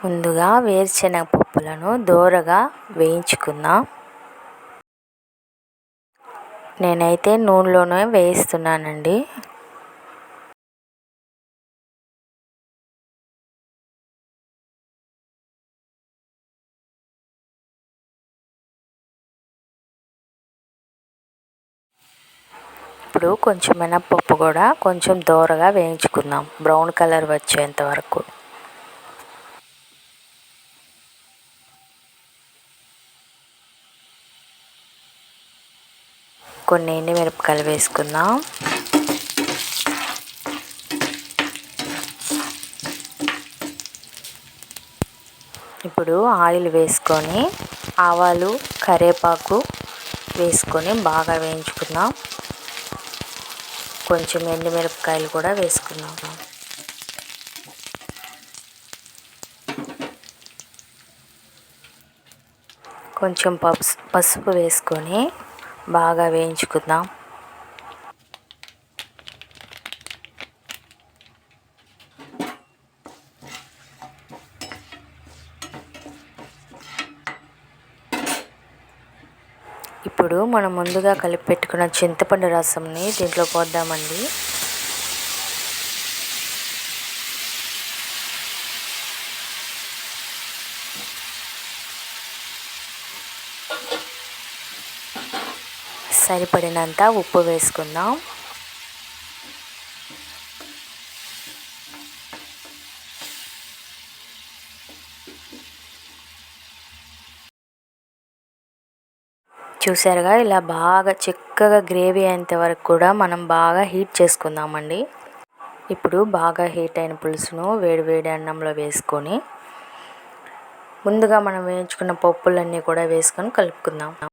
ముందుగా వేరుశనగ పప్పులను దోరగా వేయించుకుందాం. నేనైతే నూనెలోనే వేయిస్తున్నానండి. ఇప్పుడు కొంచెం మినప్పప్పు కూడా కొంచెం దోరగా వేయించుకుందాం, బ్రౌన్ కలర్ వచ్చేంత వరకు. కొన్ని ఎండుమిరపకాయలు వేసుకుందాం. ఇప్పుడు ఆయిల్ వేసుకొని ఆవాలు, కరివేపాకు వేసుకొని బాగా వేయించుకుందాం. కొంచెం ఎండుమిరపకాయలు కూడా వేసుకుందాం. కొంచెం పసుపు వేసుకొని బాగా వేయించుకుందాం. ఇప్పుడు మనం ముందుగా కలిపి పెట్టుకున్న చింతపండు రసంని దీంట్లో పోద్దామండి. సరిపడినంత ఉప్పు వేసుకుందాం. చూసారుగా, ఇలా బాగా చిక్కగా గ్రేవీ అయ్యేంత వరకు కూడా మనం బాగా హీట్ చేసుకుందామండి. ఇప్పుడు బాగా హీట్ అయిన పులుసును వేడి అన్నంలో వేసుకొని ముందుగా మనం వేయించుకున్న పప్పులన్నీ కూడా వేసుకొని కలుపుకుందాం.